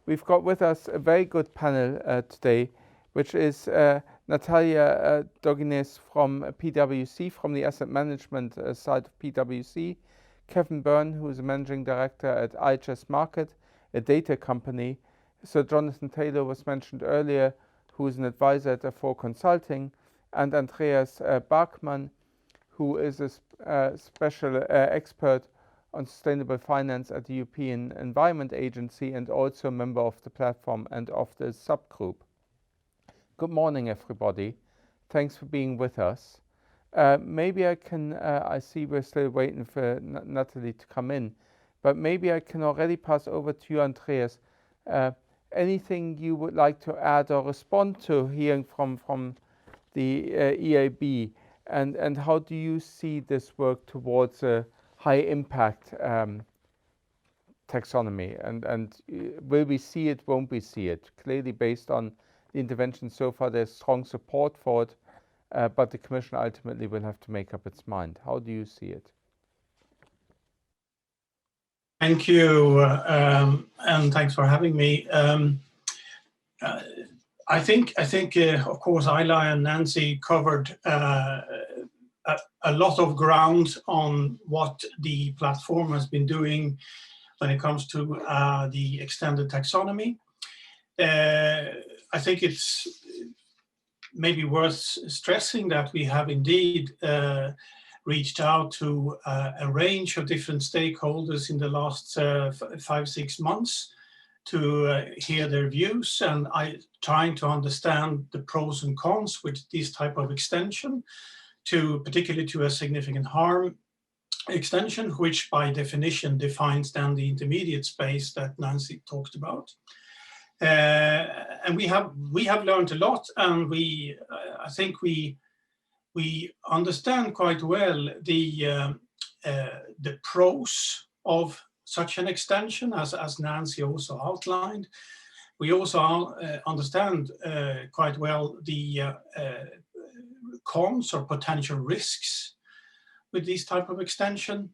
we've got with us a very good panel today, which is Natalia Dogines from PwC, from the asset management side of PwC, Kevin Byrne, who is a managing director at IHS Markit, a data company. Sir Jonathan Taylor was mentioned earlier, who is an advisor at Afore Consulting, and Andreas Bachmann, who is a special expert on sustainable finance at the European Environment Agency and also a member of the platform and of the subgroup. Good morning, everybody. Thanks for being with us. Maybe I can, I see we're still waiting for Natalie to come in, but maybe I can already pass over to you, Andreas. Anything you would like to add or respond to hearing from the EIB, and how do you see this work towards a high impact taxonomy, and will we see it, won't we see it? Clearly, based on the intervention so far, there's strong support for it, but the Commission ultimately will have to make up its mind. How do you see it? Thank you, and thanks for having me. I think, of course, Ayla and Nancy covered a lot of ground on what the platform has been doing when it comes to the extended taxonomy. I think it's maybe worth stressing that we have indeed reached out to a range of different stakeholders in the last 5-6 months to hear their views, and trying to understand the pros and cons with this type of extension, particularly to a significant harm extension, which by definition defines then the intermediate space that Nancy talked about. And we have learned a lot, and I think we understand quite well the pros of such an extension, as Nancy also outlined. We also understand quite well the cons or potential risks with this type of extension,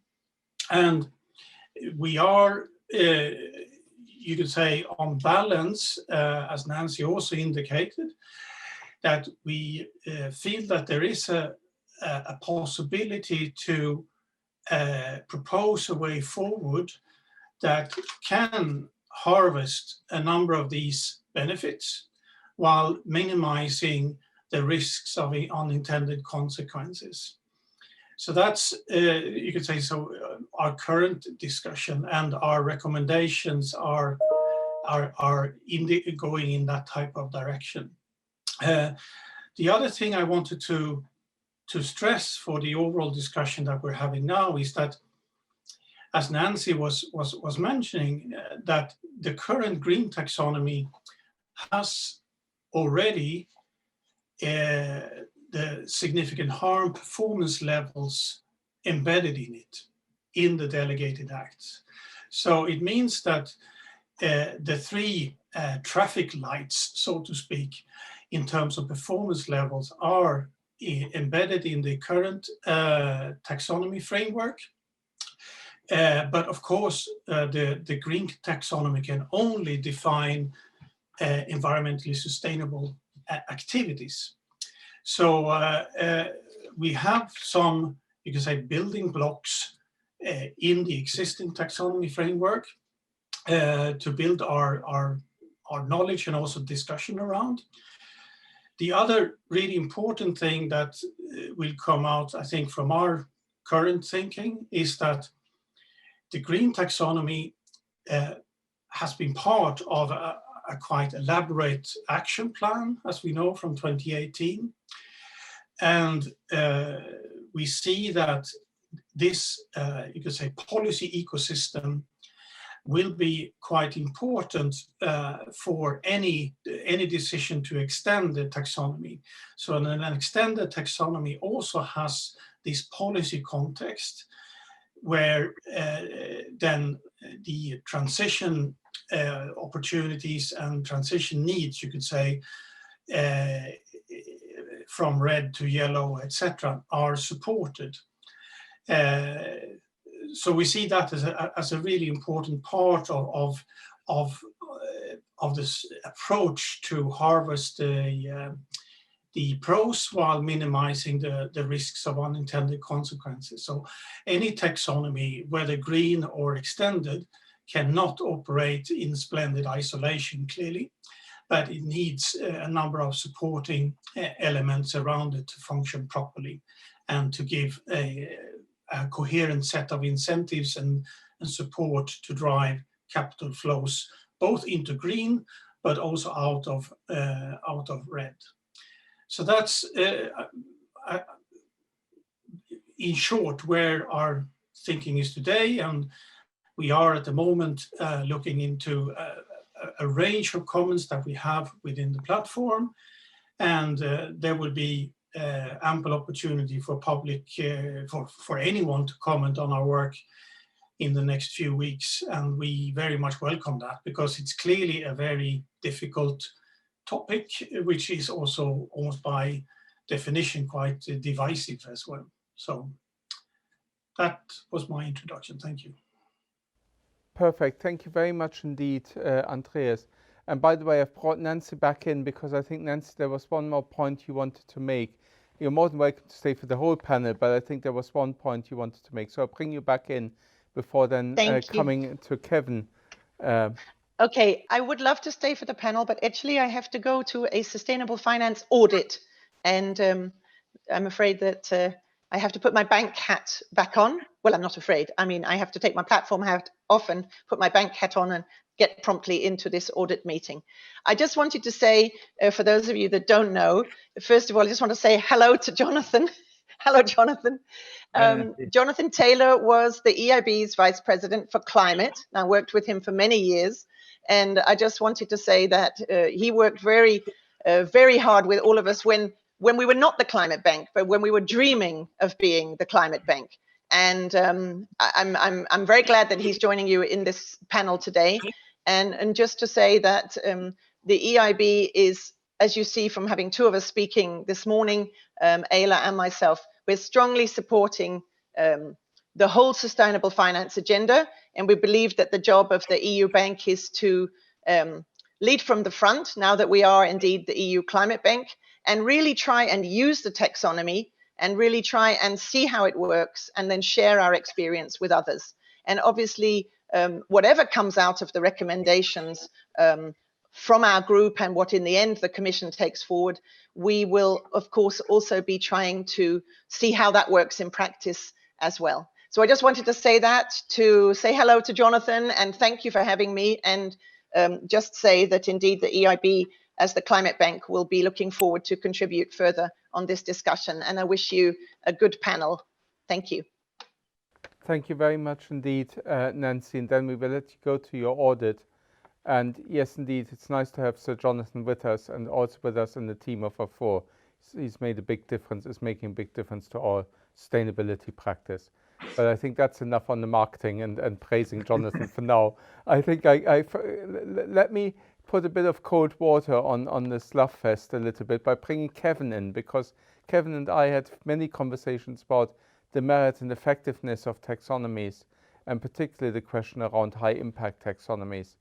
and we are, you could say, on balance, as Nancy also indicated, that we feel that there is a possibility to propose a way forward that can harvest a number of these benefits while minimizing the risks of unintended consequences. So that's, you could say, so our current discussion, and our recommendations are going in that type of direction. The other thing I wanted to stress for the overall discussion that we're having now is that, as Nancy was mentioning, that the current green taxonomy has already the significant harm performance levels embedded in it, in the delegated acts. So it means that the three traffic lights, so to speak, in terms of performance levels are embedded in the current taxonomy framework. But of course, the green taxonomy can only define environmentally sustainable activities. So we have some, you can say, building blocks in the existing taxonomy framework to build our knowledge and also discussion around. The other really important thing that will come out, I think, from our current thinking is that the green taxonomy has been part of a quite elaborate action plan, as we know, from 2018. And we see that this, you could say, policy ecosystem will be quite important for any decision to extend the taxonomy. So an extended taxonomy also has this policy context where then the transition opportunities and transition needs, you could say, from red to yellow, etc., are supported. So we see that as a really important part of this approach to harvest the pros while minimizing the risks of unintended consequences. So any taxonomy, whether green or extended, cannot operate in splendid isolation, clearly, but it needs a number of supporting elements around it to function properly and to give a coherent set of incentives and support to drive capital flows, both into green, but also out of red. So that's, in short, where our thinking is today. And we are at the moment looking into a range of comments that we have within the platform. And there will be ample opportunity for public, for anyone to comment on our work in the next few weeks. And we very much welcome that, because it's clearly a very difficult topic, which is also almost by definition quite divisive as well. So that was my introduction. Thank you. Perfect. Thank you very much indeed, Andreas. And by the way, I've brought Nancy back in because I think, Nancy, there was one more point you wanted to make. You're more than welcome to stay for the whole panel, but I think there was one point you wanted to make. So I'll bring you back in before then coming to Kevin. Okay, I would love to stay for the panel, but actually I have to go to a sustainable finance audit. And I'm afraid that I have to put my bank hat back on. Well, I'm not afraid. I mean, I have to take my platform hat off and put my bank hat on and get promptly into this audit meeting. I just wanted to say, for those of you that don't know, first of all, I just want to say hello to Jonathan. Hello, Jonathan. Jonathan Taylor was the EIB's Vice President for Climate. I worked with him for many years. And I just wanted to say that he worked very, very hard with all of us when we were not the climate bank, but when we were dreaming of being the climate bank. And I'm very glad that he's joining you in this panel today. And just to say that the EIB is, as you see from having two of us speaking this morning, Ayla and myself, we're strongly supporting the whole sustainable finance agenda. And we believe that the job of the EU Bank is to lead from the front, now that we are indeed the EU Climate Bank, and really try and use the taxonomy and really try and see how it works and then share our experience with others. And obviously, whatever comes out of the recommendations from our group and what in the end the Commission takes forward, we will, of course, also be trying to see how that works in practice as well. So I just wanted to say that, to say hello to Jonathan and thank you for having me, and just say that indeed the EIB as the Climate Bank will be looking forward to contribute further on this discussion. And I wish you a good panel. Thank you. Thank you very much indeed, Nancy. And then we will let you go to your audit. And yes, indeed, it's nice to have Sir Jonathan with us and also with us in the team of Afore. He's made a big difference, is making a big difference to our sustainability practice. But I think that's enough on the marketing and praising Jonathan for now. I think let me put a bit of cold water on the Slough Fest a little bit by bringing Kevin in, because Kevin and I had many conversations about the merit and effectiveness of taxonomies, and particularly the question around high impact taxonomies.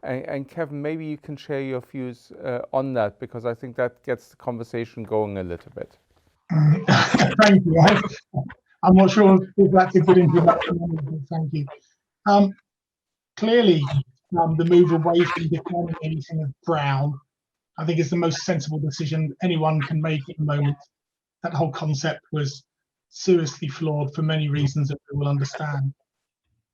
And Kevin, maybe you can share your views on that, because I think that gets the conversation going a little bit. Thank you. I'm not sure if that's a good introduction. Thank you. Clearly, the move away from defining anything as brown, I think, is the most sensible decision anyone can make at the moment. That whole concept was seriously flawed for many reasons that we will understand.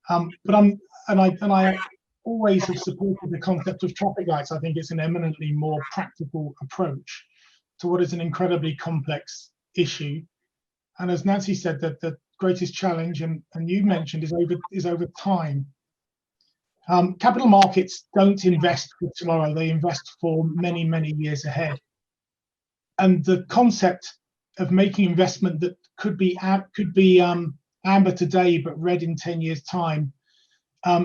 But I always have supported the concept of traffic lights. I think it's an eminently more practical approach to what is an incredibly complex issue. And as Nancy said, that the greatest challenge, and you mentioned, is over time. Capital markets don't invest for tomorrow; they invest for many, many years ahead. And the concept of making investment that could be amber today but red in 10 years' time,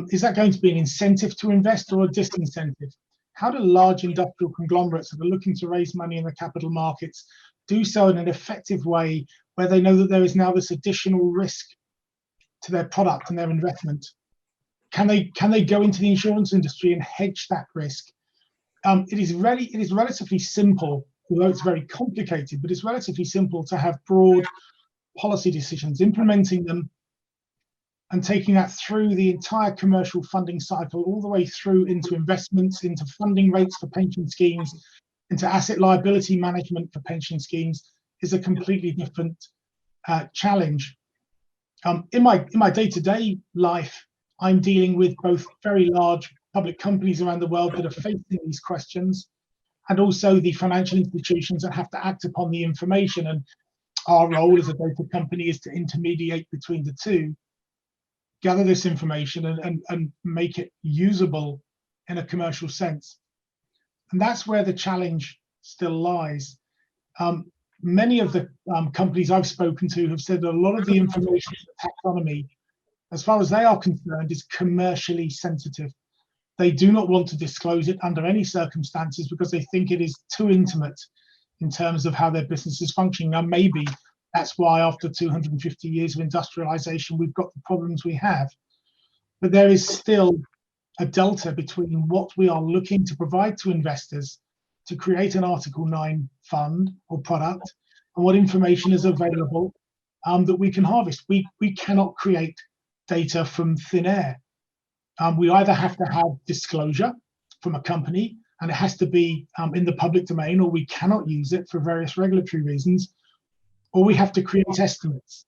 is that going to be an incentive to invest or a disincentive? How do large industrial conglomerates that are looking to raise money in the capital markets do so in an effective way, where they know that there is now this additional risk to their product and their investment? Can they go into the insurance industry and hedge that risk it is relatively simple, although it's very complicated, but it's relatively simple to have broad policy decisions, implementing them and taking that through the entire commercial funding cycle, all the way through into investments, into funding rates for pension schemes, into asset liability management for pension schemes, is a completely different challenge. In my day-to-day life, I'm dealing with both very large public companies around the world that are facing these questions, and also the financial institutions that have to act upon the information. And our role as a data company is to intermediate between the two, gather this information and make it usable in a commercial sense. And that's where the challenge still lies. Many of the companies I've spoken to have said that a lot of the information in the taxonomy, as far as they are concerned, is commercially sensitive. They do not want to disclose it under any circumstances because they think it is too intimate in terms of how their business is functioning. Now, maybe that's why after 250 years of industrialization, we've got the problems we have. But there is still a delta between what we are looking to provide to investors to create an Article 9 fund or product, and what information is available that we can harvest. We cannot create data from thin air. We either have to have disclosure from a company, and it has to be in the public domain, or we cannot use it for various regulatory reasons, or we have to create estimates.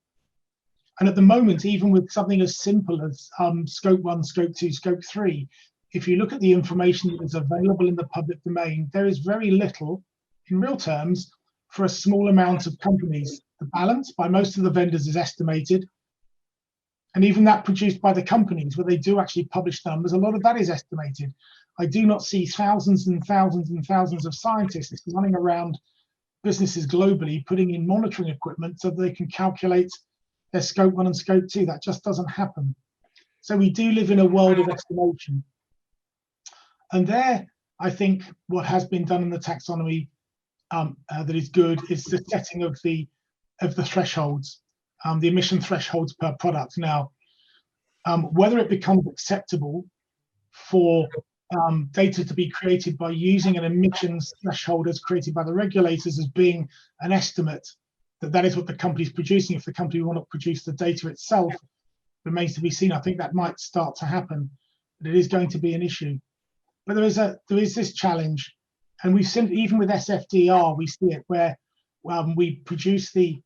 And at the moment, even with something as simple as scope 1, scope 2, scope 3, if you look at the information that is available in the public domain, there is very little, in real terms, for a small amount of companies. The balance by most of the vendors is estimated, and even that produced by the companies, where they do actually publish numbers, a lot of that is estimated. I do not see thousands and thousands and thousands of scientists running around businesses globally putting in monitoring equipment so they can calculate their scope 1 and scope 2. That just doesn't happen. So we do live in a world of estimation. And there, I think what has been done in the taxonomy that is good is the setting of the thresholds, the emission thresholds per product. Now, whether it becomes acceptable for data to be created by using an emissions threshold as created by the regulators as being an estimate, that is what the company is producing. If the company will not produce the data itself, remains to be seen. I think that might start to happen, but it is going to be an issue. But there is this challenge, and we've seen even with SFDR, we see it where we produce the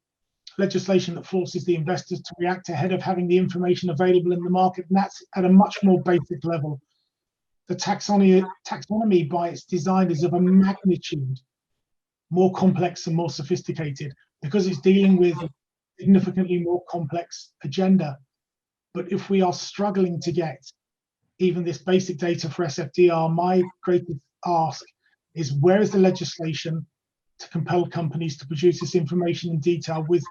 legislation that forces the investors to react ahead of having the information available in the market, and that's at a much more basic level. The taxonomy by its design is of a magnitude more complex and more sophisticated because it's dealing with a significantly more complex agenda. But if we are struggling to get even this basic data for SFDR, my greatest ask is, where is the legislation to compel companies to produce this information in detail with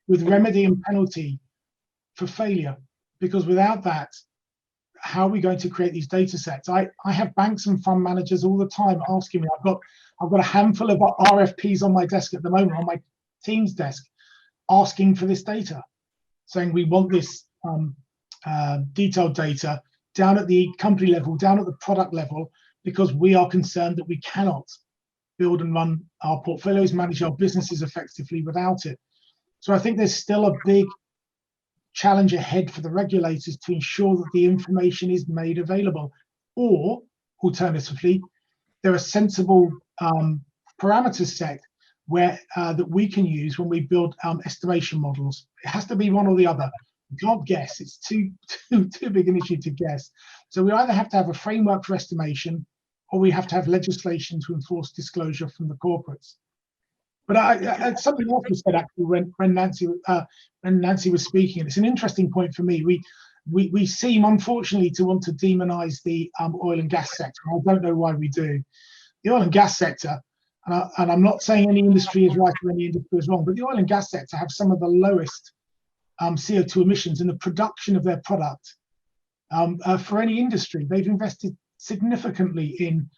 remedy and penalty for failure? Because without that, how are we going to create these data sets? I have banks and fund managers all the time asking me, I've got a handful of RFPs on my desk at the moment, on my team's desk, asking for this data, saying we want this detailed data down at the company level, down at the product level, because we are concerned that we cannot build and run our portfolios, manage our businesses effectively without it. So I think there's still a big challenge ahead for the regulators to ensure that the information is made available, or alternatively, there are sensible parameters set where that we can use when we build estimation models. It has to be one or the other. You can't guess. It's too big an issue to guess. So we either have to have a framework for estimation, or we have to have legislation to enforce disclosure from the corporates. But something else was said actually when Nancy was speaking, and it's an interesting point for me. We seem, unfortunately, to want to demonize the oil and gas sector. I don't know why we do. The oil and gas sector, and I'm not saying any industry is right or any industry is wrong, but the oil and gas sector have some of the lowest CO2 emissions in the production of their product for any industry. They've invested significantly in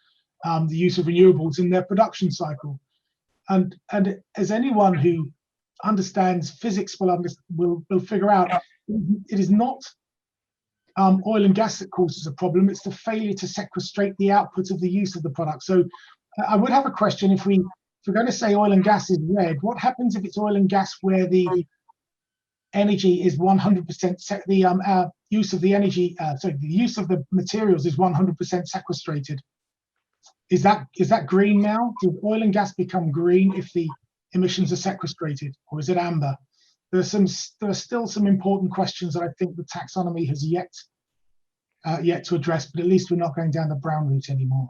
the use of renewables in their production cycle. And as anyone who understands physics will figure out, it is not oil and gas that causes a problem. It's the failure to sequestrate the output of the use of the product. So I would have a question: if we're going to say oil and gas is red, what happens if it's oil and gas where the energy is 100%, the use of the energy, the use of the materials is 100% sequestrated? Is that green now? Does oil and gas become green if the emissions are sequestrated, or is it amber? There are still some important questions that I think the taxonomy has yet to address, but at least we're not going down the brown route anymore.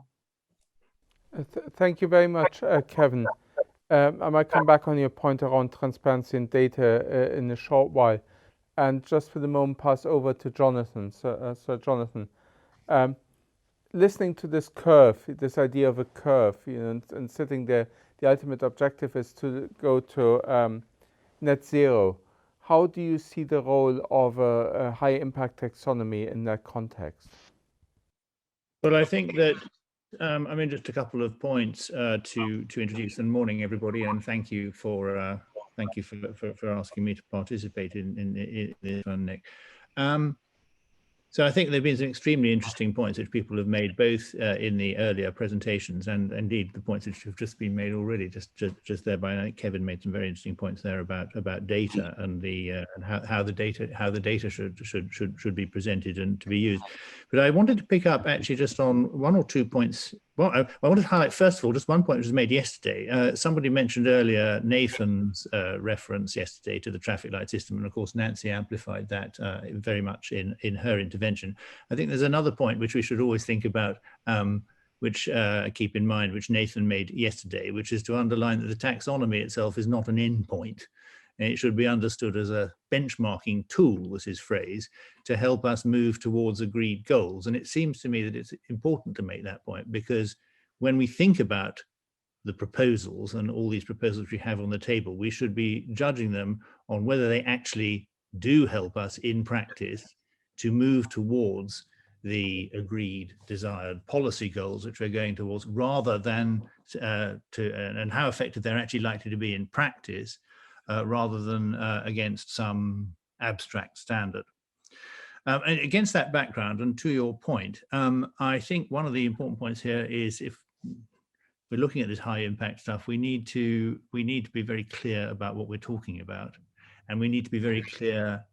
Thank you very much, Kevin. I might come back on your point around transparency and data in a short while, and just for the moment pass over to Jonathan. So Jonathan, listening to this curve, this idea of a curve, and sitting there, the ultimate objective is to go to net zero. How do you see the role of a high impact taxonomy in that context? Well, I think that just a couple of points to introduce. And morning, everybody, and thank you for asking me to participate in this one, Nick. So I think there have been some extremely interesting points which people have made, both in the earlier presentations and indeed the points which have just been made already, just thereby. I think Kevin made some very interesting points there about data and the and how the data should be presented and to be used. But I wanted to pick up actually just on one or 2 points. Well, I wanted to highlight first of all just one point which was made yesterday. Somebody mentioned earlier Nathan's reference yesterday to the traffic light system, and of course Nancy amplified that very much in her intervention. I think there's another point which we should always think about, which keep in mind, which Nathan made yesterday, which is to underline that the taxonomy itself is not an endpoint. It should be understood as a benchmarking tool, was his phrase, to help us move towards agreed goals. And it seems to me that it's important to make that point, because when we think about the proposals and all these proposals we have on the table, we should be judging them on whether they actually do help us in practice to move towards the agreed desired policy goals which we're going towards, rather than and how effective they're actually likely to be in practice, rather than against some abstract standard. And against that background, and to your point, I think one of the important points here is, if we're looking at this high impact stuff, we need to be very clear about what we're talking about, and we need to be very clear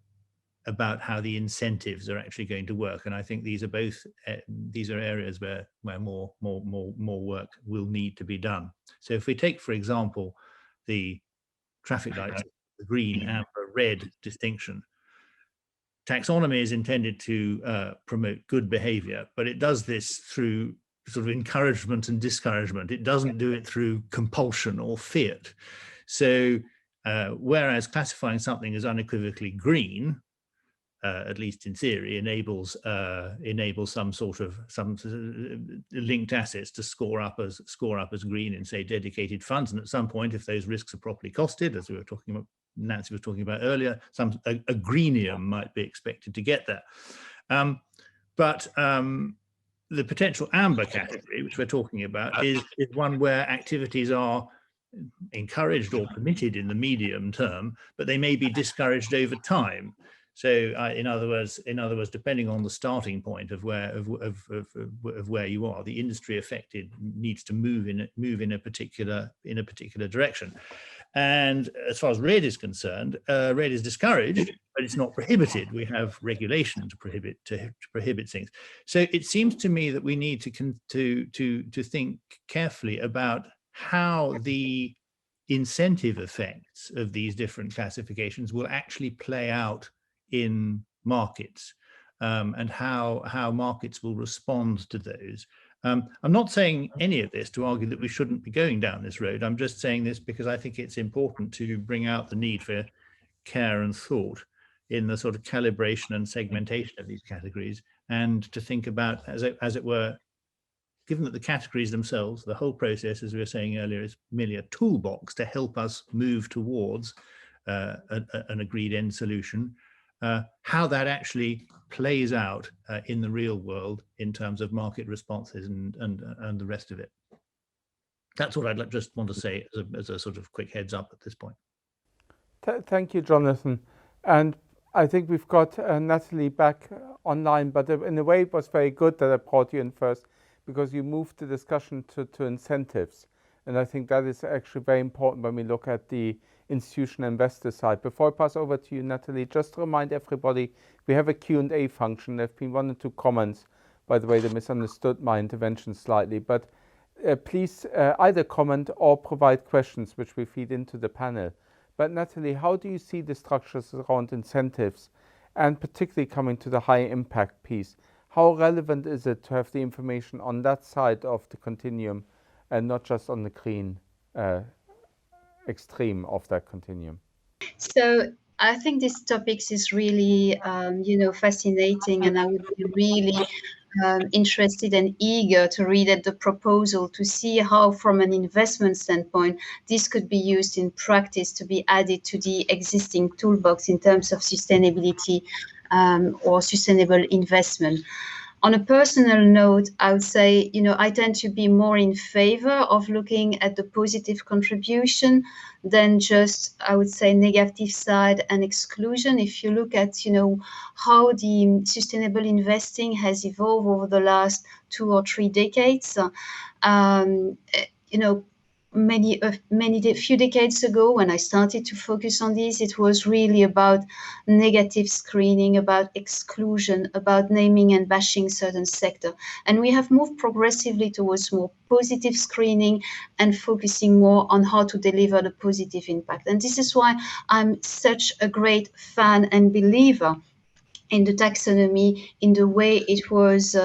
about how the incentives are actually going to work. And I think these are areas where more work will need to be done. So if we take, for example, the traffic lights, the green, amber, red distinction. Taxonomy is intended to promote good behavior, but it does this through sort of encouragement and discouragement. It doesn't do it through compulsion or fiat. So whereas classifying something as unequivocally green, at least in theory, enables some linked assets to score up as green in, say, dedicated funds. And at some point, if those risks are properly costed, as we were talking about, Nancy was talking about earlier, a greenium might be expected to get there. But the potential amber category, which we're talking about, is one where activities are encouraged or permitted in the medium term, but they may be discouraged over time. So, in other words, depending on the starting point of where you are, the industry affected needs to move in a particular direction. And as far as red is concerned, red is discouraged, but it's not prohibited. We have regulation to prohibit things. So it seems to me that we need to think carefully about how the incentive effects of these different classifications will actually play out in markets, and how markets will respond to those. I'm not saying any of this to argue that we shouldn't be going down this road. I'm just saying this because I think it's important to bring out the need for care and thought in the sort of calibration and segmentation of these categories, and to think about, as it were, given that the categories themselves, the whole process, as we were saying earlier, is merely a toolbox to help us move towards an agreed end solution, how that actually plays out in the real world in terms of market responses and the rest of it. That's what I'd just want to say as a sort of quick heads up at this point. Thank you, Jonathan. And I think we've got Natalie back online, but in a way it was very good that I brought you in first, because you moved the discussion to incentives. And I think that is actually very important when we look at the institutional investor side. Before I pass over to you, Natalie, just to remind everybody, we have a Q&A function. There have been 1 or 2 comments, by the way, that misunderstood my intervention slightly. But please either comment or provide questions which we feed into the panel. But Natalie, how do you see the structures around incentives, and particularly coming to the high impact piece? How relevant is it to have the information on that side of the continuum and not just on the green extreme of that continuum? So I think this topic is really, fascinating, and I would be really interested and eager to read at the proposal to see how, from an investment standpoint, this could be used in practice to be added to the existing toolbox in terms of sustainability or sustainable investment. On a personal note, I would say, I tend to be more in favor of looking at the positive contribution than just, I would say, negative side and exclusion. If you look at, how the sustainable investing has evolved over the last 2 or 3 decades, few decades ago, when I started to focus on this, it was really about negative screening, about exclusion, about naming and bashing certain sector. And we have moved progressively towards more positive screening and focusing more on how to deliver the positive impact. And this is why I'm such a great fan and believer in the taxonomy, in the way it was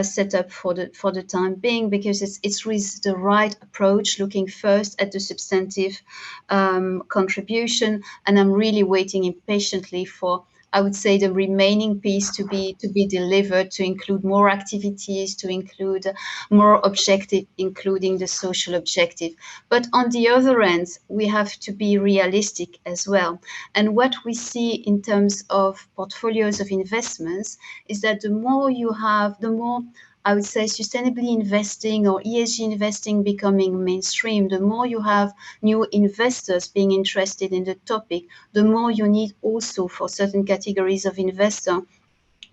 set up for the time being, because it's with the right approach, looking first at the substantive contribution. And I'm really waiting impatiently for, I would say, the remaining piece to be delivered, to include more activities, to include more objective, including the social objective. But on the other end, we have to be realistic as well. And what we see in terms of portfolios of investments is that the more you have, the more, I would say, sustainably investing or ESG investing becoming mainstream, the more you have new investors being interested in the topic, the more you need also for certain categories of investor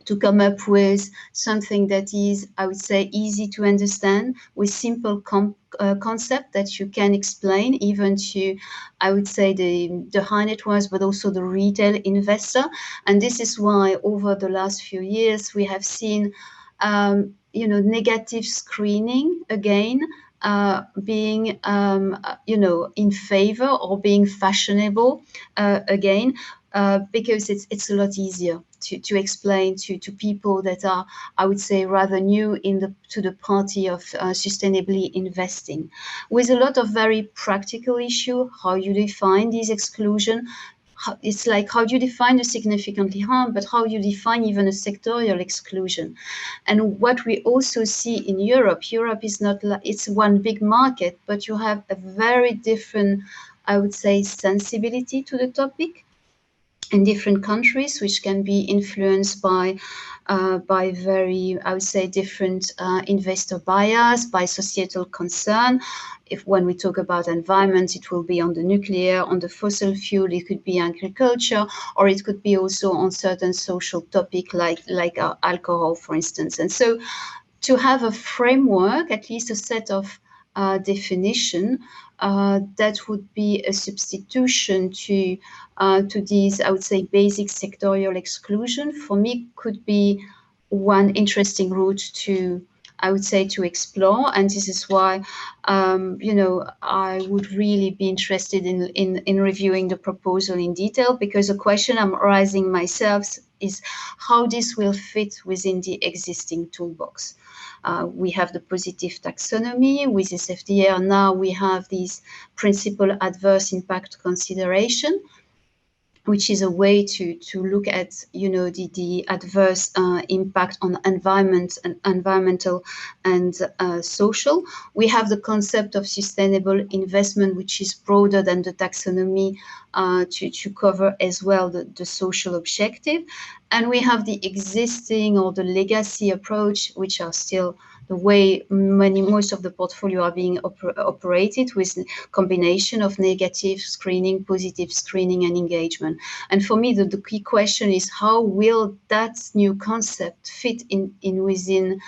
to come up with something that is, I would say, easy to understand, with simple concept that you can explain even to, I would say, the high net worth, but also the retail investor. And this is why over the last few years we have seen negative screening again being in favor, or being fashionable again, because it's a lot easier to explain to people that are, I would say, rather new to the party of sustainably investing, with a lot of very practical issue. How you define these exclusion? It's like, how do you define the significantly harm, but how you define even a sectorial exclusion? And what we also see in Europe is not like, it's one big market, but you have a very different, I would say, sensibility to the topic in different countries, which can be influenced by very, I would say, different investor bias, by societal concern. When we talk about environment, it will be on the nuclear, on the fossil fuel, it could be agriculture, or it could be also on certain social topic like alcohol, for instance. And so to have a framework, at least a set of definition, that would be a substitution to these, I would say, basic sectorial exclusion, for me could be one interesting route to, I would say, to explore. And this is why, I would really be interested in reviewing the proposal in detail, because a question I'm raising myself is how this will fit within the existing toolbox. We have the positive taxonomy with this FDR. Now we have these principal adverse impact consideration, which is a way to look at, the adverse impact on environment and environmental and social. We have the concept of sustainable investment, which is broader than the taxonomy, to cover as well the social objective. And we have the existing or the legacy approach, which are still the way most of the portfolio are being operated, with combination of negative screening, positive screening, and engagement. And for me, the key question is, how will that new concept fit in within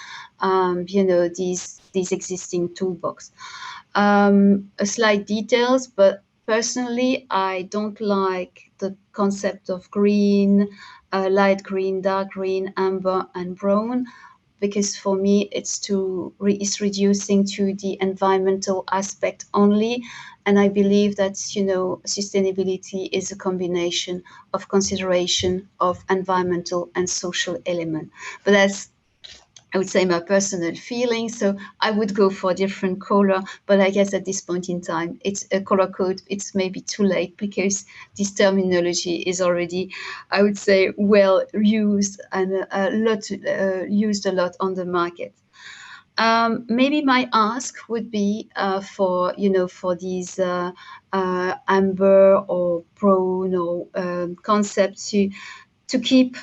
these existing toolbox? A slight details, but personally, I don't like the concept of green, light green, dark green, amber, and brown, because for me it's reducing to the environmental aspect only. And I believe that sustainability is a combination of consideration of environmental and social element. But that's, I would say, my personal feeling. So I would go for a different color, but I guess at this point in time, it's a color code. It's maybe too late, because this terminology is already, I would say, well used and used a lot on the market. Maybe my ask would be for these amber or brown or concepts to keep.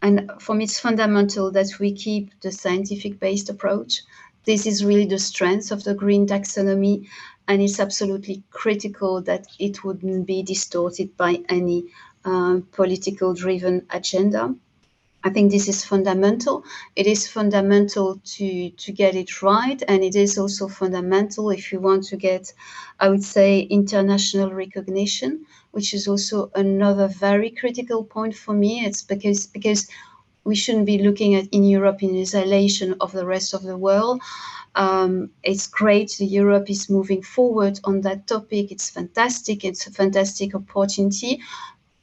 And for me, it's fundamental that we keep the scientific-based approach. This is really the strength of the green taxonomy, and it's absolutely critical that it wouldn't be distorted by any political-driven agenda. I think this is fundamental. It is fundamental to get it right, and it is also fundamental if you want to get, I would say, international recognition, which is also another very critical point for me. It's because we shouldn't be looking at in Europe in isolation of the rest of the world. It's great Europe is moving forward on that topic. It's fantastic. It's a fantastic opportunity.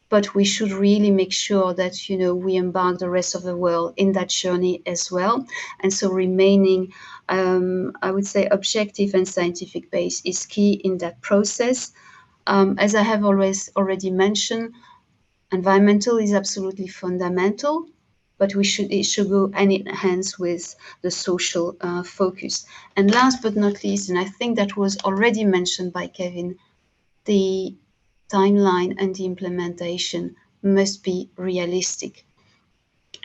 But we should really make sure that we embark the rest of the world in that journey as well. And so remaining, I would say, objective and scientific base is key in that process. As I have already mentioned, environmental is absolutely fundamental, but it should go hand in hand with the social focus. And last but not least, and I think that was already mentioned by Kevin, the timeline and the implementation must be realistic.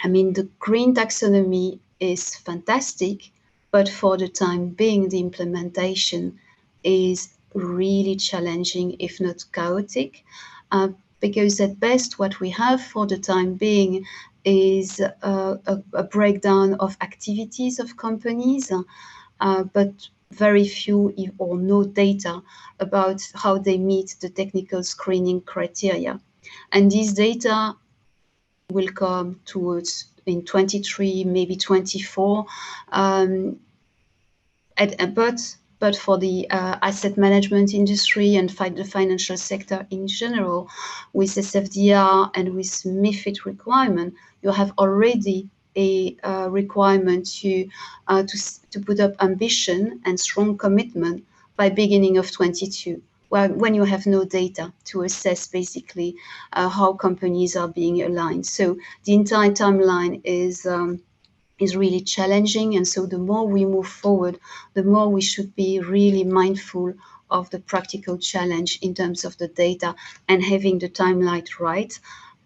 I mean, the green taxonomy is fantastic, but for the time being, the implementation is really challenging, if not chaotic, because at best what we have for the time being is a breakdown of activities of companies, but very few or no data about how they meet the technical screening criteria. And these data will come towards in 23, maybe 24. But for the asset management industry and the financial sector in general, with SFDR and with MiFID requirement, you have already a requirement to put up ambition and strong commitment by beginning of 22, when you have no data to assess basically how companies are being aligned. So the entire timeline is really challenging, and so the more we move forward, the more we should be really mindful of the practical challenge in terms of the data and having the timeline right.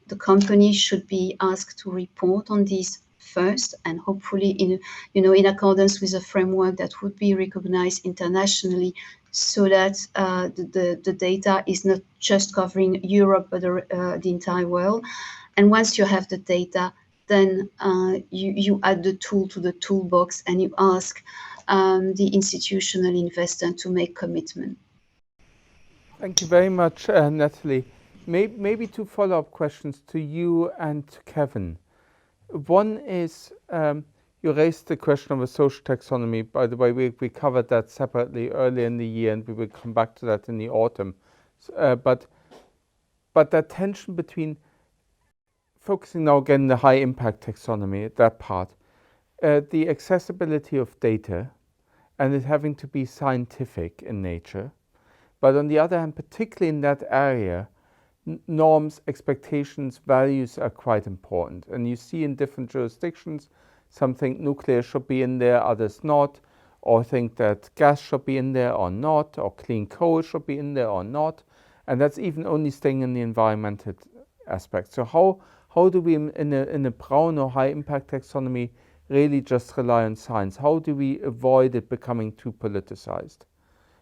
The company should be asked to report on these first, and hopefully in accordance with a framework that would be recognized internationally, so that the data is not just covering Europe but the entire world. And once you have the data, then you add the tool to the toolbox, and you ask the institutional investor to make commitment. Thank you very much, Natalie. Maybe two follow-up questions to you and to Kevin. One is, you raised the question of a social taxonomy. By the way, we covered that separately earlier in the year, and we will come back to that in the autumn. But that tension between focusing now again on the high impact taxonomy, that part, the accessibility of data and it having to be scientific in nature. But on the other hand, particularly in that area, norms, expectations, values are quite important. And you see in different jurisdictions, some think nuclear should be in there, others not, or think that gas should be in there or not, or clean coal should be in there or not. And that's even only staying in the environmental aspect. So how do we, in a brown or high impact taxonomy, really just rely on science? How do we avoid it becoming too politicized,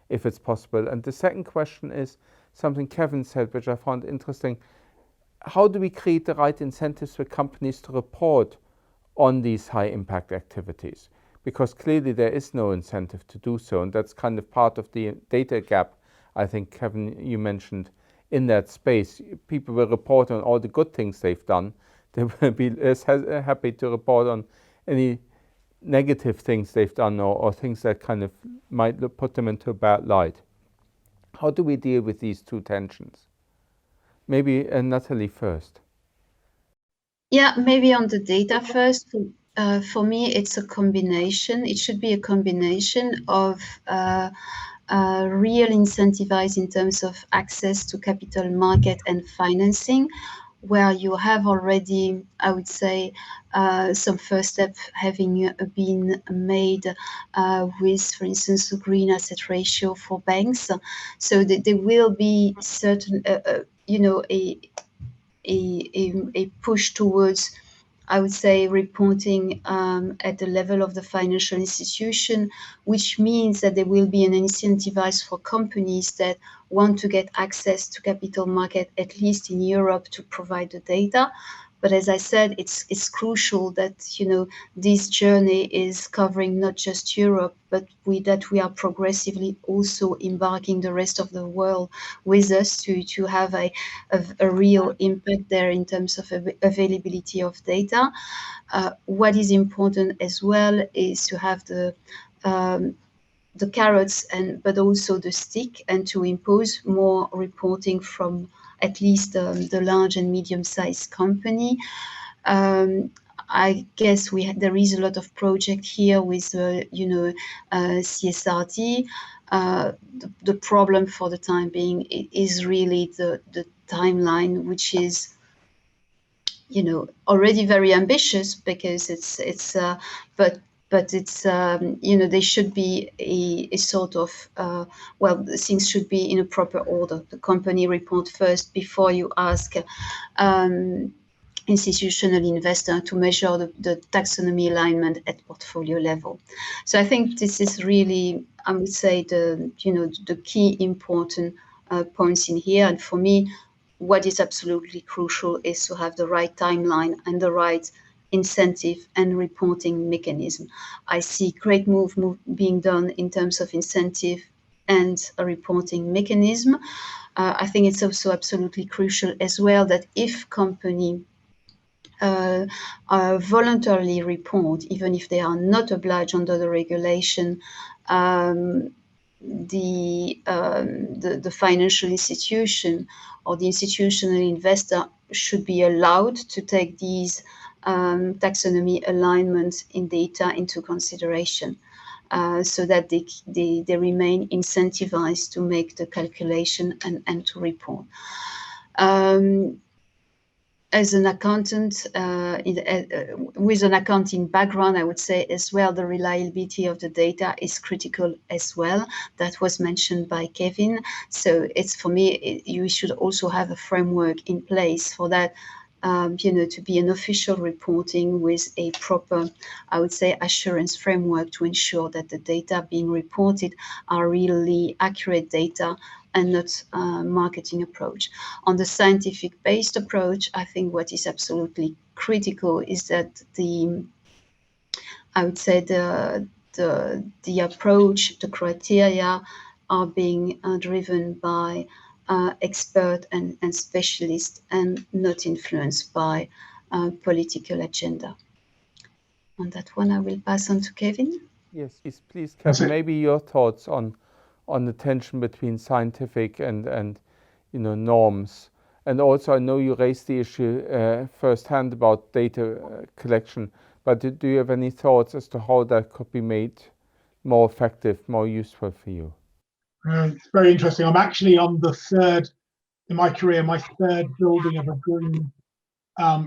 if it's possible? And the second question is something Kevin said, which I found interesting. How do we create the right incentives for companies to report on these high impact activities? Because clearly there is no incentive to do so, and that's kind of part of the data gap, I think, Kevin, you mentioned in that space. People will report on all the good things they've done. They will be less happy to report on any negative things they've done, or things that kind of might put them into a bad light. How do we deal with these two tensions? Maybe Natalie first. Yeah, maybe on the data first. For me, it's a combination. It should be a combination of real incentivize in terms of access to capital market and financing, where you have already, I would say, some first step having been made with, for instance, the green asset ratio for banks. So that there will be certain, a push towards, I would say, reporting at the level of the financial institution, which means that there will be an incentivized for companies that want to get access to capital market, at least in Europe, to provide the data. But as I said, it's crucial that, you know, this journey is covering not just Europe, but that we are progressively also embarking the rest of the world with us to have a real impact there in terms of availability of data. What is important as well is to have the carrots but also the stick, and to impose more reporting from at least the large and medium-sized company. I guess there is a lot of project here with CSRD. The problem for the time being is really the timeline, which is, you know, already very ambitious, because it's but it's there should be a sort of things should be in a proper order. The company report first before you ask institutional investor to measure the taxonomy alignment at portfolio level. So I think this is really, I would say, the key important points in here. And for me, what is absolutely crucial is to have the right timeline and the right incentive and reporting mechanism. I see great move being done in terms of incentive and a reporting mechanism. I think it's also absolutely crucial as well that if company voluntarily report, even if they are not obliged under the regulation, the financial institution or the institutional investor should be allowed to take these taxonomy alignment in data into consideration, so that they remain incentivized to make the calculation and to report. As an accountant, with an accounting background, I would say as well, the reliability of the data is critical as well. That was mentioned by Kevin. So it's, for me, you should also have a framework in place for that, to be an official reporting with a proper, I would say, assurance framework to ensure that the data being reported are really accurate data and not marketing approach. On the scientific-based approach, I think what is absolutely critical is that the approach, the criteria are being driven by expert and specialists, and not influenced by political agenda. On that one, I will pass on to Kevin. Yes, please, Kevin. Maybe your thoughts on the tension between scientific and norms. And also, I know you raised the issue firsthand about data collection, but do you have any thoughts as to how that could be made more effective, more useful for you? It's very interesting. I'm actually on the third, in my career, my third building of a green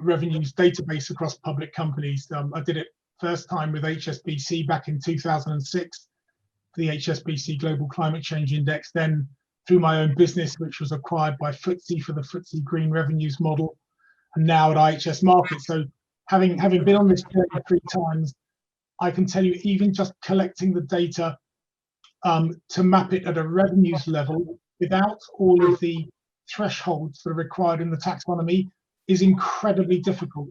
revenues database across public companies. I did it first time with HSBC back in 2006, the HSBC Global Climate Change Index, then through my own business, which was acquired by FTSE for the FTSE Green Revenues model, and now at IHS Markit. So having been on this journey 3 times, I can tell you, even just collecting the data to map it at a revenues level without all of the thresholds that are required in the taxonomy is incredibly difficult.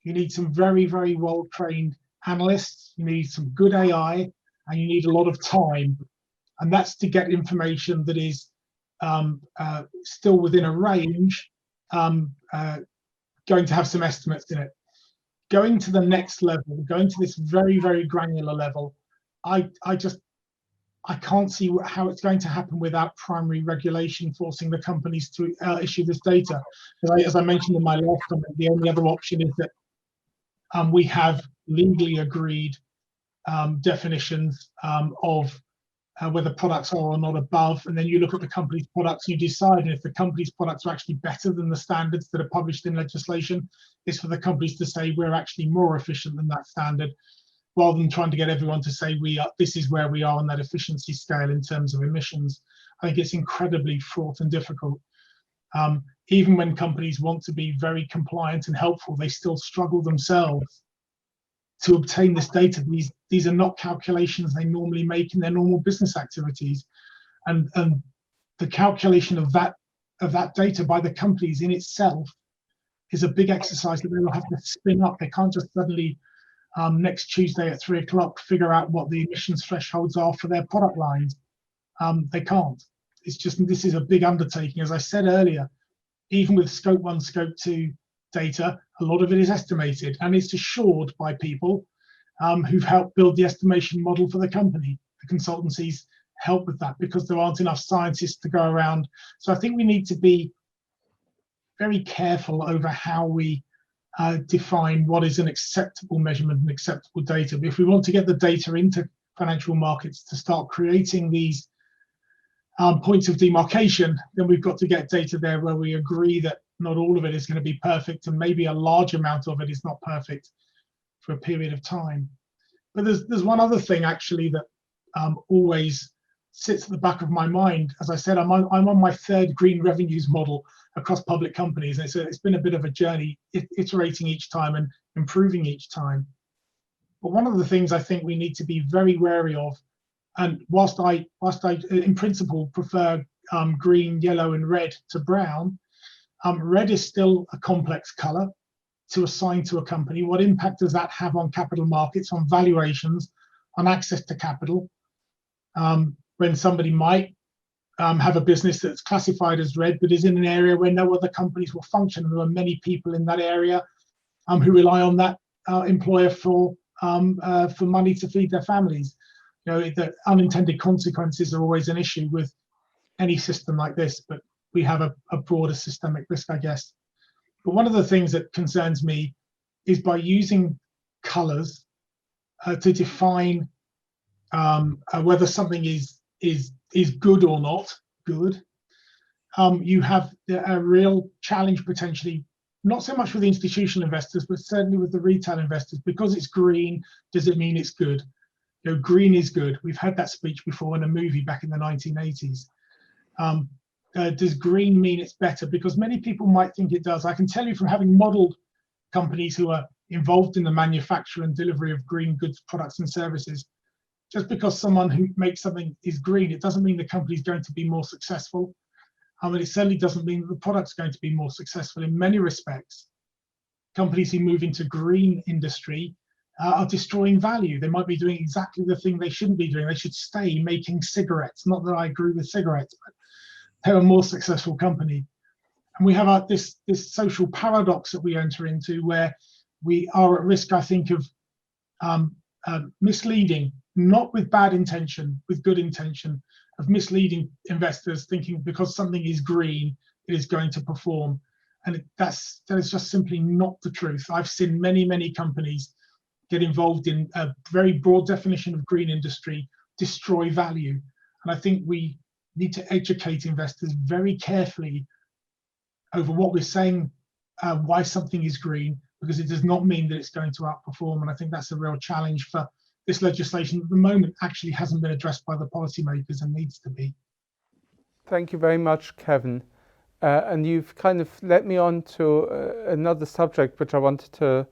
You need some very, very well-trained analysts, you need some good AI, and you need a lot of time. And that's to get information that is still within a range, going to have some estimates in it. Going to the next level, going to this very, very granular level, I can't see how it's going to happen without primary regulation forcing the companies to issue this data. As I mentioned in my last comment, the only other option is that we have legally agreed definitions of whether products are or not above, and then you look at the company's products, you decide, and if the company's products are actually better than the standards that are published in legislation, it's for the companies to say we're actually more efficient than that standard, rather than trying to get everyone to say this is where we are on that efficiency scale in terms of emissions. I think it's incredibly fraught and difficult. Even when companies want to be very compliant and helpful, they still struggle themselves to obtain this data. These are not calculations they normally make in their normal business activities, and the calculation of that data by the companies in itself is a big exercise that they will have to spin up. They can't just suddenly next Tuesday at 3 o'clock figure out what the emissions thresholds are for their product lines. They can't. It's just, this is a big undertaking. As I said earlier, even with scope 1, scope 2 data, a lot of it is estimated, and it's assured by people who've helped build the estimation model for the company. The consultancies help with that because there aren't enough scientists to go around. So I think we need to be very careful over how we define what is an acceptable measurement and acceptable data. But if we want to get the data into financial markets to start creating these points of demarcation, then we've got to get data there where we agree that not all of it is going to be perfect, and maybe a large amount of it is not perfect for a period of time. But there's one other thing actually that always sits at the back of my mind. As I said, I'm on my 3rd green revenues model across public companies, and it's been a bit of a journey, iterating each time and improving each time. But one of the things I think we need to be very wary of, and whilst I in principle prefer green, yellow, and red to brown, red is still a complex color to assign to a company. What impact does that have on capital markets, on valuations, on access to capital? When somebody might have a business that's classified as red, but is in an area where no other companies will function, and there are many people in that area who rely on that employer for money to feed their families. You know, the unintended consequences are always an issue with any system like this, but we have a broader systemic risk, I guess. But one of the things that concerns me is by using colors to define whether something is good or not good, you have a real challenge potentially, not so much with the institutional investors, but certainly with the retail investors. Because it's green, does it mean it's good? You know, green is good. We've had that speech before in a movie back in the 1980s. Does green mean it's better? Because many people might think it does. I can tell you from having modeled companies who are involved in the manufacture and delivery of green goods, products and services, just because someone who makes something is green, it doesn't mean the company is going to be more successful. And it certainly doesn't mean that the product's going to be more successful. In many respects, companies who move into green industry are destroying value. They might be doing exactly the thing they shouldn't be doing. They should stay making cigarettes. Not that I agree with cigarettes, but they're a more successful company. And we have this social paradox that we enter into, where we are at risk, I think, of misleading, not with bad intention, with good intention, of misleading investors, thinking because something is green, it is going to perform. And that is just simply not the truth. I've seen many companies get involved in a very broad definition of green industry, destroy value. And I think we need to educate investors very carefully over what we're saying, why something is green, because it does not mean that it's going to outperform. And I think that's a real challenge for this legislation at the moment. Actually hasn't been addressed by the policymakers and needs to be. Thank you very much, Kevin. And you've kind of led me on to another subject which I wanted to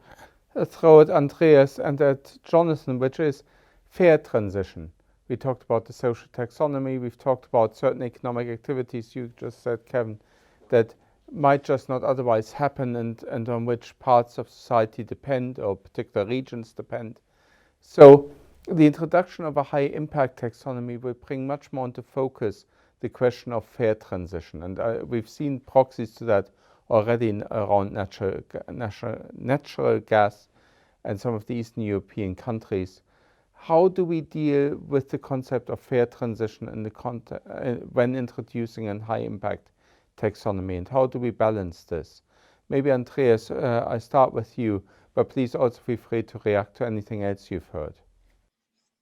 throw at Andreas and at Jonathan, which is fair transition. We talked about the social taxonomy. We've talked about certain economic activities, you just said, Kevin, that might just not otherwise happen and on which parts of society depend or particular regions depend. So the introduction of a high impact taxonomy will bring much more into focus the question of fair transition. And we've seen proxies to that already around natural gas and some of the Eastern European countries. How do we deal with the concept of fair transition in the when introducing a high impact taxonomy, and how do we balance this? Maybe Andreas, I start with you, but please also feel free to react to anything else you've heard.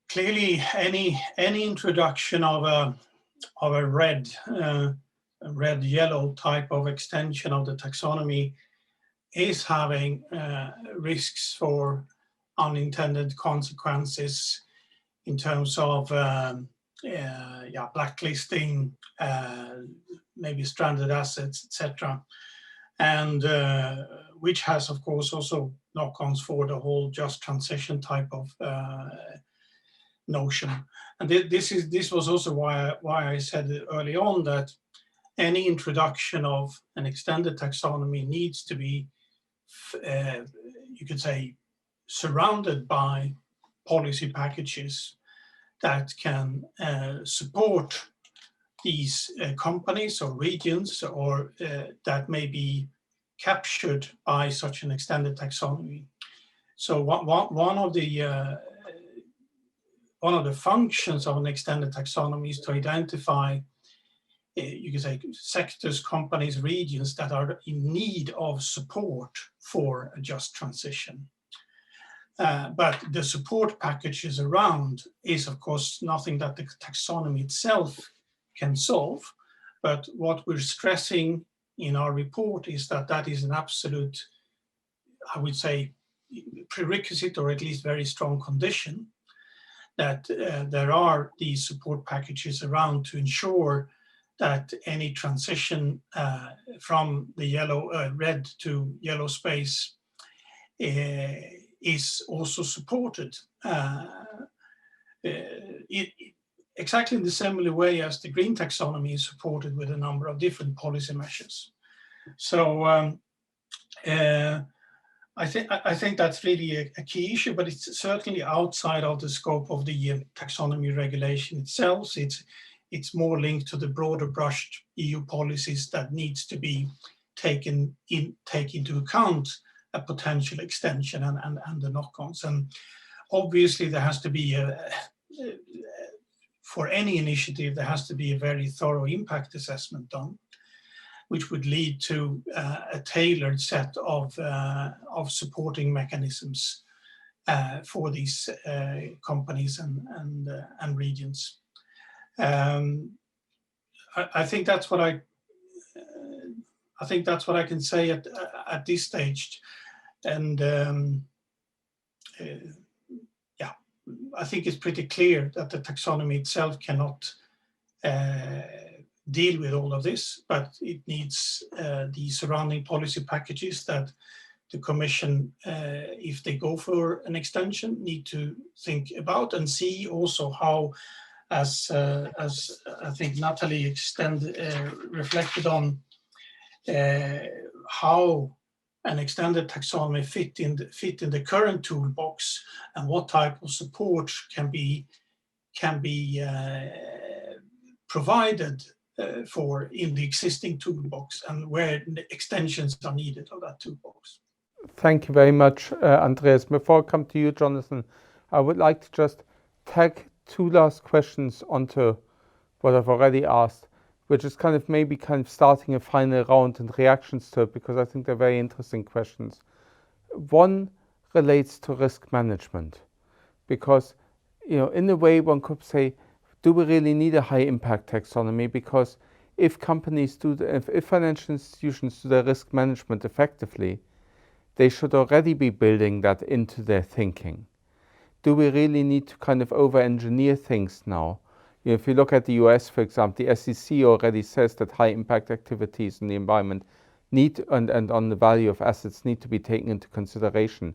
Clearly, any introduction of a red-yellow type of extension of the taxonomy is having risks for unintended consequences in terms of blacklisting, maybe stranded assets, etc. And which has, of course, also knock-ons for the whole just transition type of notion. And this was also why I said early on that any introduction of an extended taxonomy needs to be, you could say, surrounded by policy packages that can support these companies or regions or that may be captured by such an extended taxonomy. So one of the functions of an extended taxonomy is to identify, you can say, sectors, companies, regions that are in need of support for a just transition. But the support packages around is, of course, nothing that the taxonomy itself can solve. But what we're stressing in our report is that that is an absolute, I would say, prerequisite, or at least very strong condition, that there are these support packages around to ensure that any transition from the red to yellow space is also supported exactly in the similar way as the green taxonomy is supported with a number of different policy measures. So I think that's really a key issue, but it's certainly outside of the scope of the taxonomy regulation itself. It's more linked to the broader brushed EU policies that needs to be take into account a potential extension and the knock-ons. And obviously there has to be for any initiative, there has to be a very thorough impact assessment done, which would lead to a tailored set of supporting mechanisms for these companies and regions. I think that's what I can say at this stage, and I think it's pretty clear that the taxonomy itself cannot deal with all of this, but it needs the surrounding policy packages that the Commission, if they go for an extension, need to think about and see also how, as I think Natalie reflected on, how an extended taxonomy fit in the current toolbox, and what type of support can be provided for in the existing toolbox, and where the extensions are needed of that toolbox. Thank you very much, Andreas. Before I come to you, Jonathan, I would like to just tag two last questions onto what I've already asked, which is maybe starting a final round and reactions to it, because I think they're very interesting questions. One relates to risk management, because in a way one could say, do we really need a high impact taxonomy? Because if companies if financial institutions do their risk management effectively, they should already be building that into their thinking. Do we really need to over-engineer things now? If you look at the US, for example, the SEC already says that high impact activities in the environment and on the value of assets need to be taken into consideration.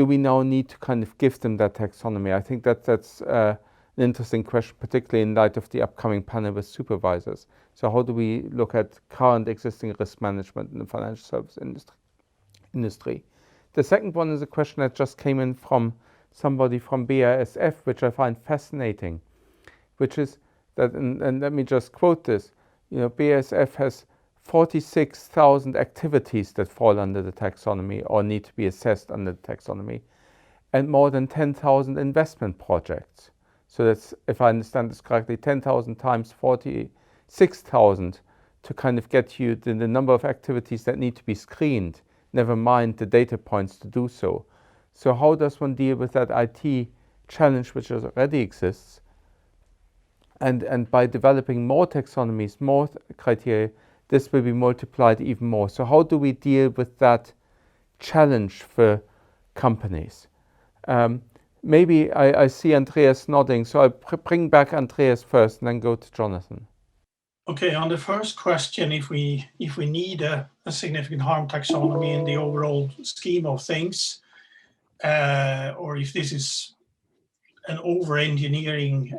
do we now need to kind of give them that taxonomy? I think that's an interesting question, particularly in light of the upcoming panel with supervisors. So how do we look at current existing risk management in the financial service industry? The second one is a question that just came in from somebody from BASF, which I find fascinating, which is that, and let me just quote this, BASF has 46,000 activities that fall under the taxonomy or need to be assessed under the taxonomy, and more than 10,000 investment projects. So that's, if I understand this correctly, 10,000 times 46,000 to kind of get you the number of activities that need to be screened, never mind the data points to do so. So how does one deal with that IT challenge which already exists? And by developing more taxonomies, more criteria, this will be multiplied even more. So how do we deal with that challenge for companies? Maybe I see Andreas nodding, so I bring back Andreas first and then go to Jonathan. Okay, on the first question, if we need a significant harm taxonomy in the overall scheme of things, or if this is an over-engineering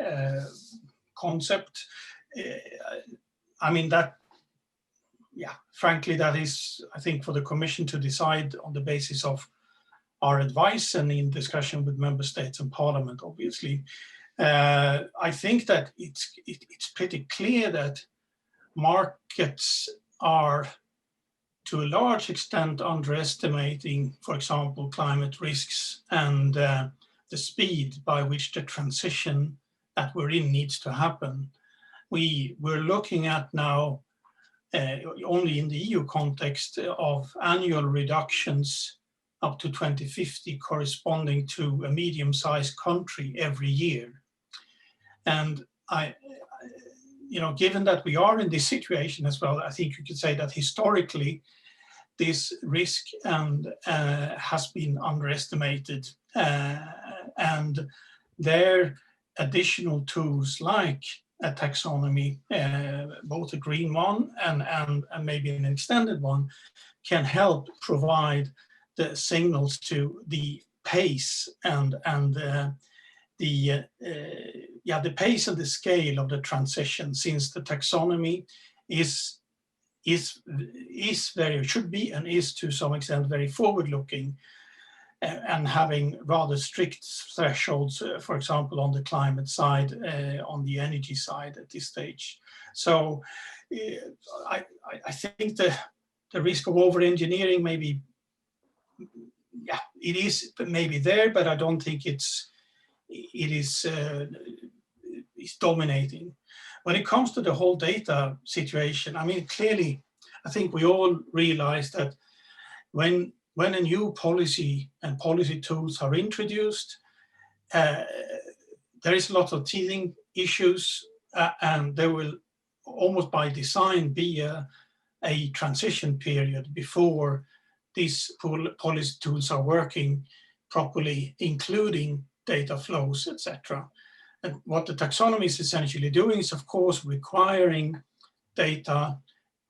concept, I mean, that, yeah, frankly, that is, I think, for the Commission to decide on the basis of our advice and in discussion with member states and Parliament, obviously. I think that it's pretty clear that markets are, to a large extent, underestimating, for example, climate risks and the speed by which the transition that we're in needs to happen. We're looking at now, only in the EU context, of annual reductions up to 2050 corresponding to a medium-sized country every year. And given that we are in this situation as well, I think you could say that historically this risk has been underestimated, and there additional tools like a taxonomy, both a green one and maybe an extended one, can help provide the signals to the pace and the pace and the scale of the transition, since the taxonomy should be and is to some extent very forward-looking, and having rather strict thresholds, for example, on the climate side, on the energy side at this stage. So I think the risk of over-engineering maybe, yeah, it is maybe there, but I don't think it's dominating. When it comes to the whole data situation, I mean, clearly, I think we all realize that when a new policy and policy tools are introduced, there is a lot of teething issues, and there will almost by design be a transition period before these policy tools are working properly, including data flows, etc. And what the taxonomy is essentially doing is, of course, requiring data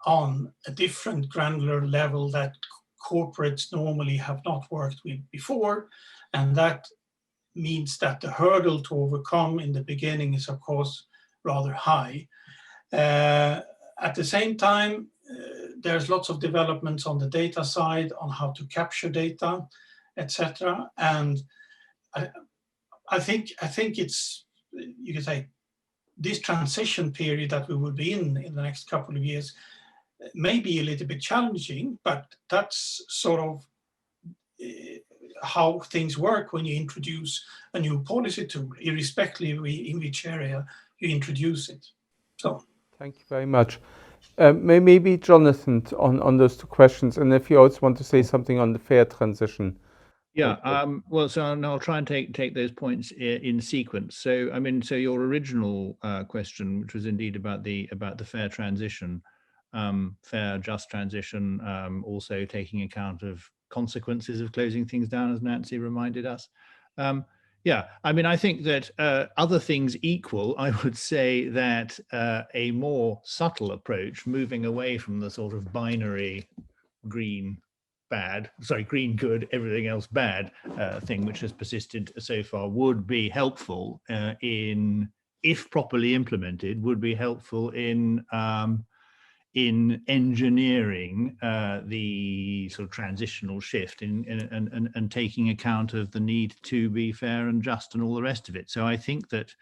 on a different granular level that corporates normally have not worked with before. And that means that the hurdle to overcome in the beginning is, of course, rather high. At the same time, there's lots of developments on the data side on how to capture data, etc. And I think it's, you could say, this transition period that we will be in the next couple of years may be a little bit challenging, but that's sort of how things work when you introduce a new policy tool, irrespective in which area you introduce it. So, thank you very much. Maybe Jonathan on those two questions, and if you also want to say something on the fair transition. Yeah, well, so I'll try and take those points in sequence. So, I mean, so your original question, which was indeed about the fair transition, fair, just transition, also taking account of consequences of closing things down, as Nancy reminded us. Yeah, I mean, I think that other things equal, I would say that a more subtle approach, moving away from the sort of binary green bad, sorry, green good, everything else bad thing, which has persisted so far, would be helpful if properly implemented, would be helpful in engineering the sort of transitional shift and taking account of the need to be fair and just and all the rest of it. So I think that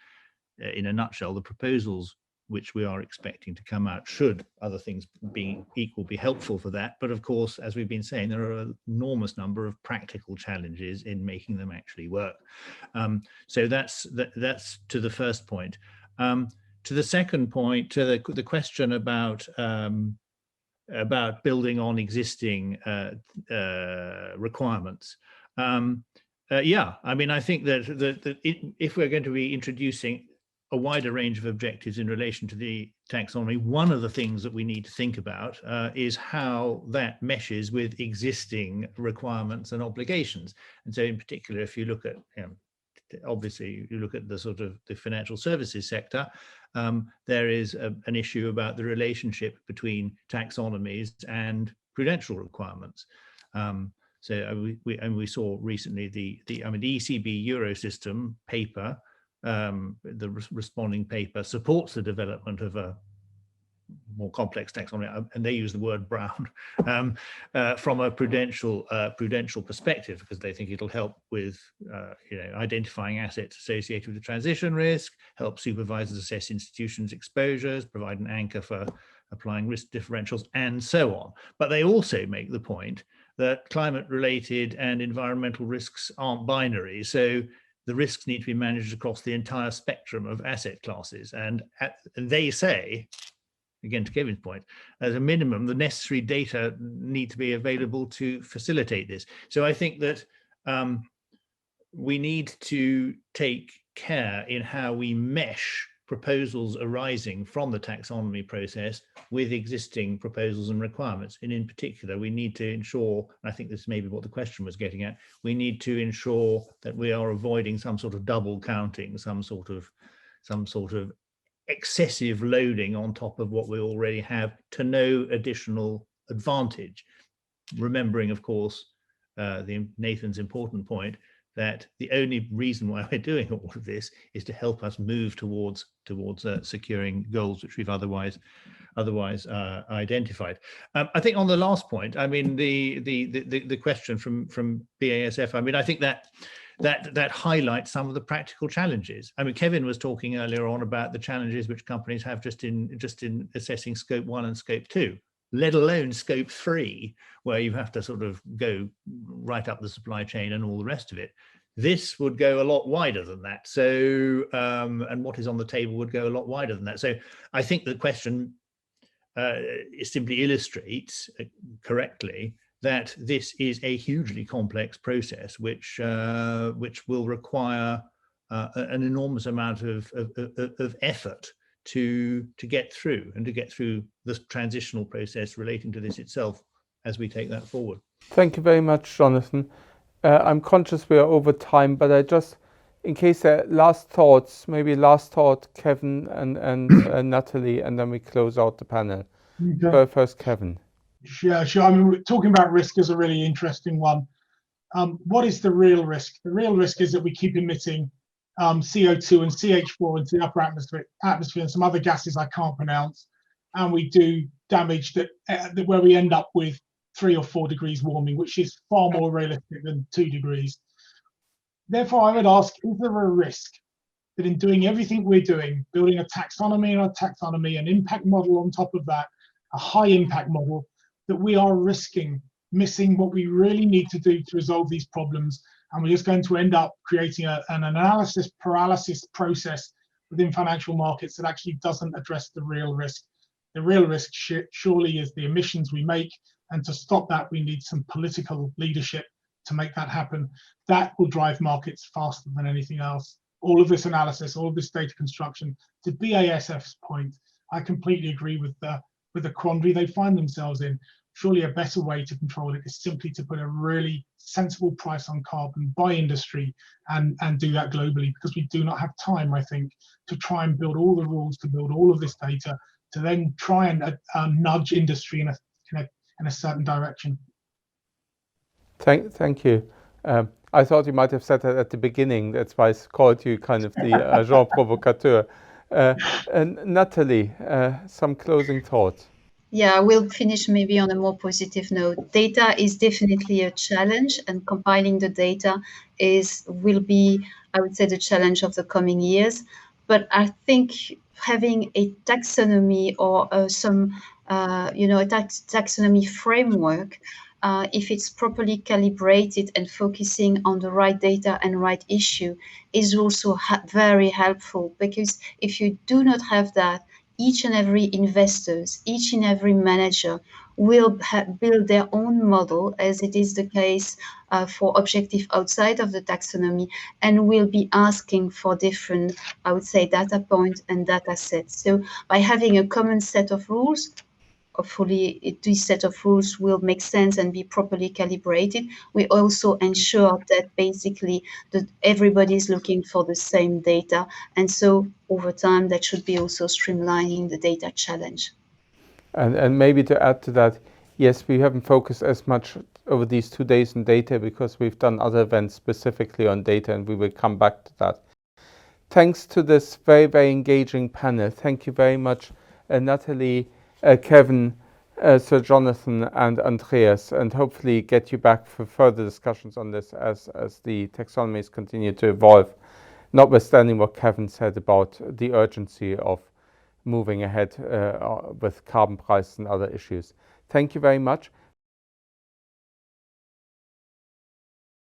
in a nutshell, the proposals which we are expecting to come out should, other things being equal, be helpful for that. But of course, as we've been saying, there are an enormous number of practical challenges in making them actually work. So that's to the first point. To the second point, to the question about building on existing requirements. Yeah, I mean, I think that if we're going to be introducing a wider range of objectives in relation to the taxonomy, one of the things that we need to think about is how that meshes with existing requirements and obligations. And so in particular, if you look at, obviously, you look at the sort of the financial services sector, there is an issue about the relationship between taxonomies and prudential requirements. So we saw recently the ECB Eurosystem paper, the responding paper supports the development of a more complex taxonomy, and they use the word brown from a prudential perspective, because they think it'll help with identifying assets associated with the transition risk, help supervisors assess institutions' exposures, provide an anchor for applying risk differentials, and so on. But they also make the point that climate-related and environmental risks aren't binary, so the risks need to be managed across the entire spectrum of asset classes. And they say, again, to Kevin's point, as a minimum, the necessary data need to be available to facilitate this. So I think that we need to take care in how we mesh proposals arising from the taxonomy process with existing proposals and requirements. And in particular, we need to ensure, and I think this may be what the question was getting at, we need to ensure that we are avoiding some sort of double counting, some sort of excessive loading on top of what we already have to no additional advantage. Remembering, of course, Nathan's important point, that the only reason why we're doing all of this is to help us move towards securing goals which we've otherwise identified. I think on the last point, I mean, the question from BASF, I mean, I think that highlights some of the practical challenges. I mean, Kevin was talking earlier on about the challenges which companies have just in assessing scope 1 and scope 2, let alone scope 3, where you have to sort of go right up the supply chain and all the rest of it. This would go a lot wider than that. So, and what is on the table would go a lot wider than that. So I think the question simply illustrates correctly that this is a hugely complex process, which will require an enormous amount of effort to get through, and to get through this transitional process relating to this itself as we take that forward. Thank you very much, Jonathan. I'm conscious we are over time, but I just, in case last thoughts, maybe last thought, Kevin and Natalie, and then we close out the panel. Okay. Go first, Kevin. Yeah, sure. I mean, talking about risk is a really interesting one. What is the real risk? The real risk is that we keep emitting CO2 and CH4 into the upper atmosphere and some other gases I can't pronounce, and we do damage that where we end up with 3 or 4 degrees warming, which is far more realistic than 2 degrees. Therefore, I would ask, is there a risk that in doing everything we're doing, building a taxonomy and a taxonomy, an impact model on top of that, a high impact model, that we are risking missing what we really need to do to resolve these problems, and we're just going to end up creating an analysis paralysis process within financial markets that actually doesn't address the real risk. The real risk surely is the emissions we make, and to stop that, we need some political leadership to make that happen. That will drive markets faster than anything else. All of this analysis, all of this data construction, to BASF's point, I completely agree with the quandary they find themselves in. Surely a better way to control it is simply to put a really sensible price on carbon by industry and do that globally, because we do not have time, I think, to try and build all the rules, to build all of this data, to then try and nudge industry in a certain direction. Thank you. I thought you might have said that at the beginning. That's why I called you kind of the Jean Provocateur. And Natalie, some closing thoughts. Yeah, we'll finish maybe on a more positive note. Data is definitely a challenge, and compiling the data will be, I would say, the challenge of the coming years. But I think having a taxonomy or a taxonomy framework, if it's properly calibrated and focusing on the right data and right issue, is also very helpful, because if you do not have that, each and every investors, each and every manager will build their own model, as it is the case for objective outside of the taxonomy, and will be asking for different, I would say, data points and data sets. So by having a common set of rules, hopefully this set of rules will make sense and be properly calibrated. We also ensure that basically everybody is looking for the same data. And so over time, that should be also streamlining the data challenge. And maybe to add to that, yes, we haven't focused as much over these 2 days on data because we've done other events specifically on data, and we will come back to that. Thanks to this very, very engaging panel. Thank you very much, Natalie, Kevin, Sir Jonathan, and Andreas, and hopefully get you back for further discussions on this as the taxonomies continue to evolve, notwithstanding what Kevin said about the urgency of moving ahead with carbon price and other issues. Thank you very much.